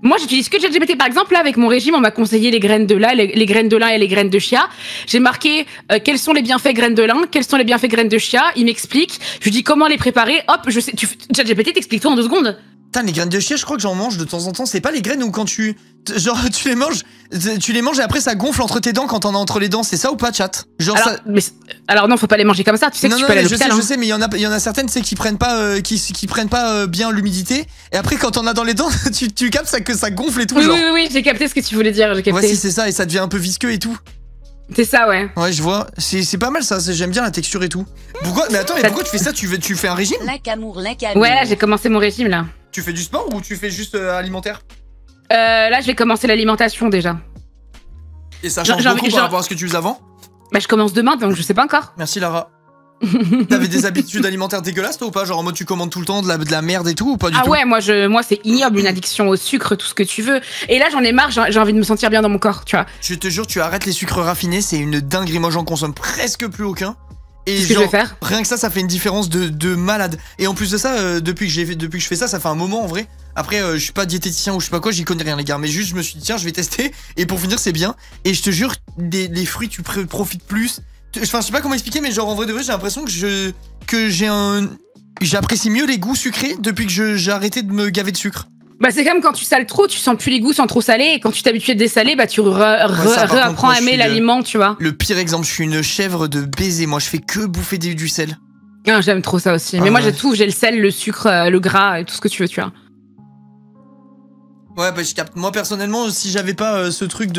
Moi, j'utilise que ChatGPT. Par exemple, là, avec mon régime, on m'a conseillé les graines de lin, les graines de lin et les graines de chia. J'ai marqué quels sont les bienfaits graines de lin, quels sont les bienfaits graines de chia. Il m'explique. Je lui dis comment les préparer. Hop, je sais. ChatGPT t'explique tout en 2 secondes. Putain, les graines de chia, je crois que j'en mange de temps en temps. C'est pas les graines où quand genre, tu les manges et après ça gonfle entre tes dents quand t'en as entre les dents. C'est ça ou pas, chat? Genre alors, ça. Alors non, faut pas les manger comme ça. Tu sais que tu peux aller à l'hôpital. Je sais, mais il y en a certaines, c'est qui prennent pas, qui prennent pas bien l'humidité. Et après, quand t'en as dans les dents, tu captes ça, que ça gonfle et tout. Oui, genre. oui, j'ai capté ce que tu voulais dire. J'ai capté. Ouais, si c'est ça, et ça devient un peu visqueux et tout. C'est ça, ouais. Ouais, je vois. C'est pas mal ça. J'aime bien la texture et tout. Pourquoi? Mais attends, mais pourquoi tu fais ça? Tu fais un régime? Ouais, là, j'ai commencé mon régime là. Tu fais du sport ou tu fais juste alimentaire? Là, je vais commencer l'alimentation déjà. Et ça change beaucoup par rapport à ce que tu faisais avant? Bah, je commence demain, donc je sais pas encore. Merci Lara. T'avais des habitudes alimentaires dégueulasses toi ou pas? Genre en mode tu commandes tout le temps de la merde et tout ou pas du tout? Ah ouais, moi c'est ignoble, une addiction au sucre, tout ce que tu veux. Et là, j'en ai marre, j'ai envie de me sentir bien dans mon corps, tu vois. Je te jure, tu arrêtes les sucres raffinés, c'est une dinguerie. Moi, j'en consomme presque plus aucun. Et ce que je vais faire. Rien que ça fait une différence de malade. Et en plus de ça, depuis que je fais ça, ça fait un moment en vrai. Après, je suis pas diététicien ou je sais pas quoi, j'y connais rien les gars. Mais juste, je me suis dit tiens, je vais tester. Et pour finir, c'est bien. Et je te jure, les fruits, tu profites plus. Enfin, je sais pas comment expliquer, mais genre en vrai de vrai, j'ai l'impression que j'apprécie mieux les goûts sucrés depuis que j'ai arrêté de me gaver de sucre. Bah c'est comme quand tu sales trop, tu sens plus les goûts sans trop saler, et quand tu t'habitues à désaler, bah tu réapprends à aimer l'aliment, tu vois. Le pire exemple, je suis une chèvre de baiser, moi je fais que bouffer du sel. Ah, j'aime trop ça aussi, mais moi j'ai tout, j'ai le sel, le sucre, le gras, et tout ce que tu veux, tu vois. Ouais, bah je capte. Moi personnellement, si j'avais pas ce truc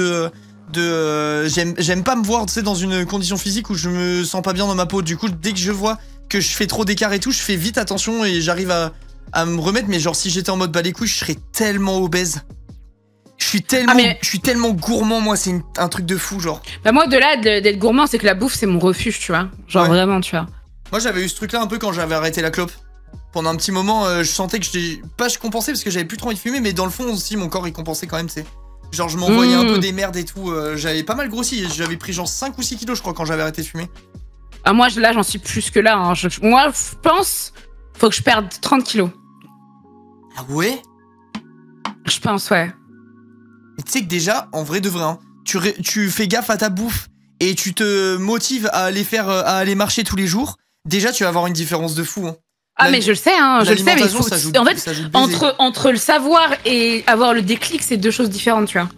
j'aime pas me voir, tu sais, dans une condition physique où je me sens pas bien dans ma peau. Du coup, dès que je vois que je fais trop d'écart et tout, je fais vite attention et j'arrive à me remettre. Mais genre, si j'étais en mode bas les couilles, je serais tellement obèse. Je suis tellement gourmand, moi, c'est un truc de fou, genre. Bah moi, au-delà d'être gourmand, c'est que la bouffe, c'est mon refuge, tu vois. Genre vraiment, tu vois. Moi, j'avais eu ce truc-là un peu quand j'avais arrêté la clope. Pendant un petit moment, je sentais que je compensais parce que j'avais plus trop envie de fumer, mais dans le fond aussi, mon corps, il compensait quand même, tu sais. Genre je m'envoyais un peu des merdes et tout, j'avais pas mal grossi, j'avais pris genre 5 ou 6 kilos je crois quand j'avais arrêté de fumer. Ah moi là j'en suis plus que là, hein. Moi je pense faut que je perde 30 kilos. Ah ouais? Je pense ouais. Mais tu sais que déjà, en vrai de vrai, hein, tu fais gaffe à ta bouffe et tu te motives à aller marcher tous les jours, déjà tu vas avoir une différence de fou. Hein. Ah mais je le sais, hein, je le sais, mais il faut... en fait, entre le savoir et avoir le déclic, c'est 2 choses différentes, tu vois.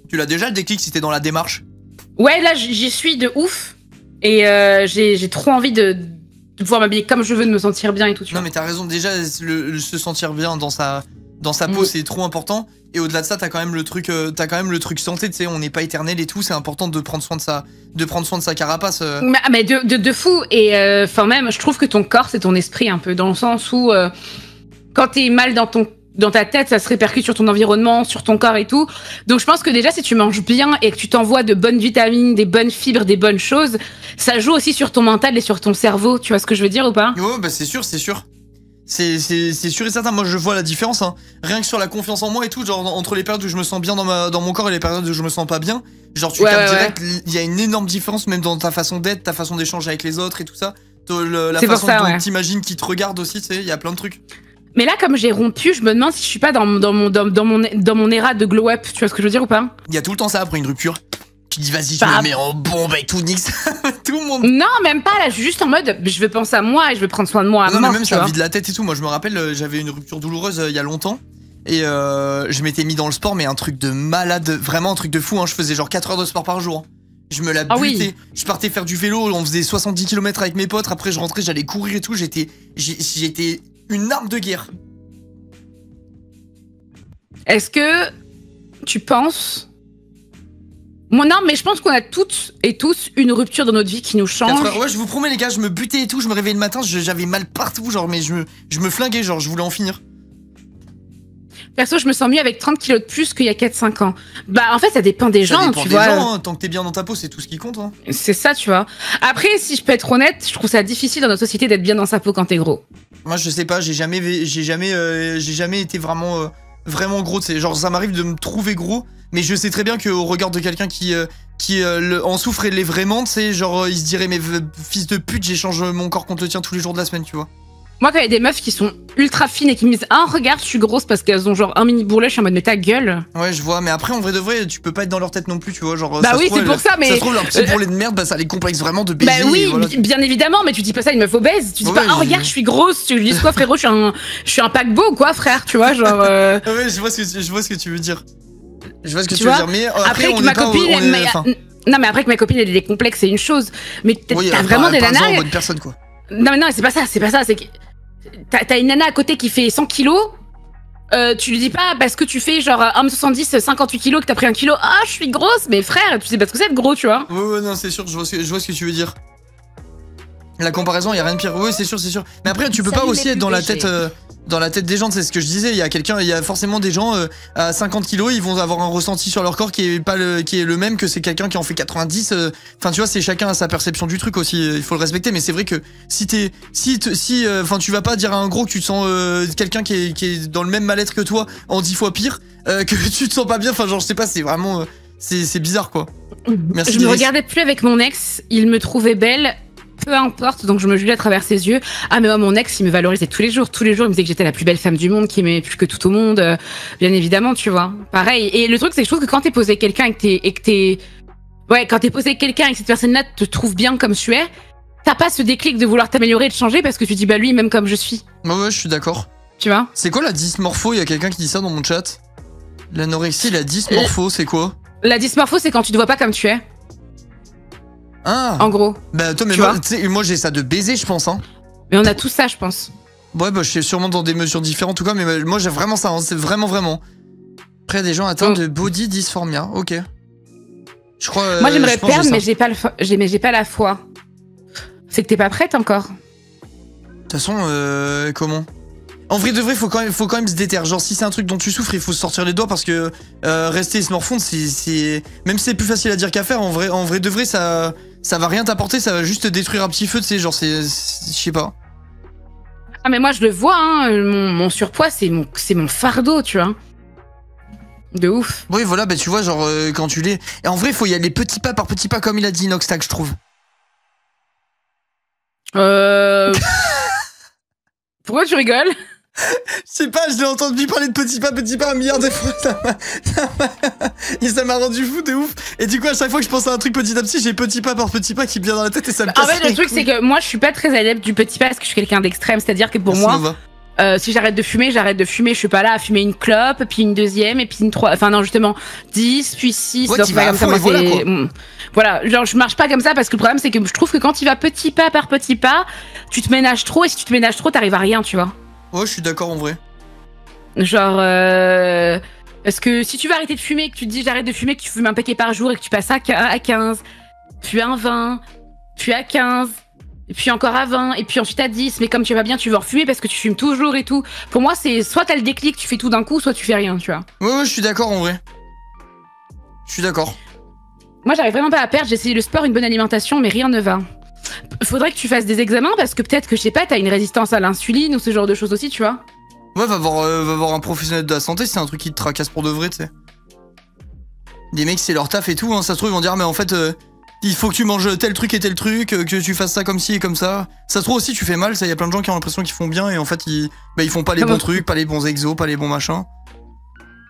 Tu l'as déjà le déclic si t'es dans la démarche? Ouais, là j'y suis de ouf, et j'ai trop envie de pouvoir m'habiller comme je veux, de me sentir bien et tout, tu vois. Non mais t'as raison, déjà se sentir bien dans sa peau c'est trop important, et au-delà de ça t'as quand même le truc santé, tu sais, on n'est pas éternel et tout, c'est important de prendre soin de sa carapace. Mais de fou, et enfin même je trouve que ton corps c'est ton esprit un peu, dans le sens où quand t'es mal dans ta tête, ça se répercute sur ton environnement, sur ton corps et tout. Donc je pense que déjà si tu manges bien et que tu t'envoies de bonnes vitamines, des bonnes fibres, des bonnes choses, ça joue aussi sur ton mental et sur ton cerveau, tu vois ce que je veux dire ou pas? Ouais, bah c'est sûr. C'est sûr et certain, moi je vois la différence, hein. Rien que sur la confiance en moi et tout, genre entre les périodes où je me sens bien dans mon corps et les périodes où je me sens pas bien, genre tu captes direct, il y a une énorme différence même dans ta façon d'être, ta façon d'échanger avec les autres et tout ça, la façon dont t'imagines qu'ils te regardent aussi, tu sais, il y a plein de trucs. Mais là, comme j'ai rompu, je me demande si je suis pas dans mon éra de glow up, tu vois ce que je veux dire ou pas? Il y a tout le temps ça après une rupture. Tu dis vas-y, je me mets en bombe et tout, nix. Tout le monde. Non, même pas, là, je suis juste en mode, je veux penser à moi et je veux prendre soin de moi. Non, mais même ça vide la tête et tout. Moi, je me rappelle, j'avais une rupture douloureuse il y a longtemps. Et je m'étais mis dans le sport, mais un truc de malade, vraiment un truc de fou. Hein. Je faisais genre 4 heures de sport par jour. Hein. Je me la butais. Oui. Je partais faire du vélo, on faisait 70 km avec mes potes. Après, je rentrais, j'allais courir et tout. J'étais une arme de guerre. Est-ce que tu penses... Moi, non, mais je pense qu'on a toutes et tous une rupture dans notre vie qui nous change. Ouais, je vous promets les gars, je me butais et tout, je me réveillais le matin, j'avais mal partout, genre, mais je me flinguais, genre, je voulais en finir. Perso, je me sens mieux avec 30 kilos de plus qu'il y a 4-5 ans. Bah, en fait, ça dépend des gens, tu vois. Hein. Tant que t'es bien dans ta peau, c'est tout ce qui compte. Hein. C'est ça, tu vois. Après, si je peux être honnête, je trouve ça difficile dans notre société d'être bien dans sa peau quand t'es gros. Moi, je sais pas, j'ai jamais été vraiment gros, tu sais. Genre, ça m'arrive de me trouver gros. Mais je sais très bien qu'au regard de quelqu'un qui en souffre et l'est vraiment, tu sais, genre, il se dirait, mais fils de pute, j'échange mon corps contre le tien tous les jours de la semaine, tu vois. Moi, quand il y a des meufs qui sont ultra fines et qui me disent ah regarde je suis grosse parce qu'elles ont genre un mini bourrelet, je suis en mode mais ta gueule. Ouais je vois, mais après en vrai de vrai tu peux pas être dans leur tête non plus, tu vois, genre. Bah oui c'est pour ça, mais. Ça se trouve leur petit bourrelet de merde, bah ça les complexe vraiment de baiser. Bah oui, voilà. bien évidemment, mais tu dis pas ça à une meuf obèse, tu dis Ouais, pas oh regarde je suis grosse, tu lui dis quoi frérot, je suis un paquebot quoi frère, tu vois genre. Ouais je vois ce que tu veux dire. Je vois ce que tu veux dire, mais après on ma est pas, copine, on est, non mais après que ma copine elle ait des complexes c'est une chose, mais t'as vraiment des nanas. En bonne personne quoi. Non mais non c'est pas ça, c'est que t'as une nana à côté qui fait 100 kilos, tu lui dis pas parce que tu fais genre 1m70, 58 kilos que t'as pris 1 kilo, ah je suis grosse, mais frère tu sais pas ce que c'est de gros tu vois. Ouais non c'est sûr, je vois ce que tu veux dire. La comparaison, y a rien de pire. Oui, c'est sûr. Mais après, tu peux pas aussi être dans la tête des gens. C'est ce que je disais. Il y a forcément des gens à 50 kilos, ils vont avoir un ressenti sur leur corps qui est le même que c'est quelqu'un qui en fait 90. Enfin, tu vois, c'est chacun a sa perception du truc aussi. Il faut le respecter. Mais c'est vrai que si tu vas pas dire à un gros que tu te sens quelqu'un qui est dans le même mal-être que toi en 10 fois pire, que tu te sens pas bien. Enfin, genre, je sais pas. C'est vraiment, c'est bizarre quoi. Merci. Je me regardais plus avec mon ex. Il me trouvait belle. Peu importe, donc je me jugeais à travers ses yeux. Ah mais moi mon ex il me valorisait tous les jours il me disait que j'étais la plus belle femme du monde, qu'il m'aimait plus que tout au monde, bien évidemment tu vois. Pareil, et le truc c'est que je trouve que quand t'es posé quelqu'un quand t'es posé quelqu'un et que cette personne-là te trouve bien comme tu es, t'as pas ce déclic de vouloir t'améliorer et de changer parce que tu dis bah lui même comme je suis. Ouais je suis d'accord. Tu vois. C'est quoi la dysmorpho? Il y a quelqu'un qui dit ça dans mon chat. L'anorexie, la dysmorpho c'est quoi? La dysmorpho c'est quand tu te vois pas comme tu es. Ah. En gros. Bah toi mais moi j'ai ça de baiser je pense hein. Mais on a tout ça je pense. Ouais bah je suis sûrement dans des mesures différentes en tout cas, mais moi j'ai vraiment ça hein. C'est vraiment. Après des gens atteints de body dysphoria. Ok. Je crois. Moi j'aimerais perdre mais j'ai pas la foi. C'est que t'es pas prête encore. De toute façon comment? En vrai de vrai faut quand même se déterre. Genre si c'est un truc dont tu souffres il faut se sortir les doigts parce que rester et se morfondre c'est même si c'est plus facile à dire qu'à faire, en vrai de vrai ça va rien t'apporter, ça va juste te détruire un petit feu, tu sais, genre je sais pas. Ah mais moi je le vois hein, mon surpoids c'est mon fardeau tu vois. De ouf. Oui voilà bah tu vois genre quand tu l'es. Et en vrai faut y aller petit pas par petit pas comme il a dit Inoxtag je trouve. Pourquoi tu rigoles? Je sais pas, je l'ai entendu parler de petit pas un milliard de fois, ça m'a rendu fou de ouf. Et du coup à chaque fois que je pense à un truc petit à petit, j'ai petit pas par petit pas qui me vient dans la tête et ça me casse. En fait le truc c'est que moi je suis pas très adepte du petit pas parce que je suis quelqu'un d'extrême, c'est-à-dire que pour moi si j'arrête de fumer, je suis pas là à fumer une clope, puis une deuxième, et puis une trois, enfin non justement 10, puis 6, ouais, pas comme ça, moi voilà, genre je marche pas comme ça parce que le problème c'est que je trouve que quand tu vas petit pas par petit pas, tu te ménages trop, et si tu te ménages trop t'arrives à rien tu vois. Ouais je suis d'accord en vrai. Genre parce que si tu veux arrêter de fumer, que tu te dis j'arrête de fumer, que tu fumes un paquet par jour et que tu passes à 15, puis à 20, puis à 15, et puis encore à 20, et puis ensuite à 10, mais comme tu vas bien, tu veux refumer parce que tu fumes toujours et tout. Pour moi, c'est soit t'as le déclic, tu fais tout d'un coup, soit tu fais rien, tu vois. Ouais, je suis d'accord en vrai. Je suis d'accord. Moi, j'arrive vraiment pas à perdre, j'ai essayé le sport, une bonne alimentation, mais rien ne va. Faudrait que tu fasses des examens parce que peut-être que, je sais pas, t'as une résistance à l'insuline ou ce genre de choses aussi, tu vois. Ouais, va voir un professionnel de la santé, c'est un truc qui te tracasse pour de vrai, tu sais. Des mecs, c'est leur taf et tout, hein, ça se trouve, ils vont dire, mais en fait, il faut que tu manges tel truc et tel truc, que tu fasses ça comme ci et comme ça. Ça se trouve aussi, tu fais mal, ça, y a plein de gens qui ont l'impression qu'ils font bien et en fait, ils font pas les bons trucs, pas les bons exos, pas les bons machins.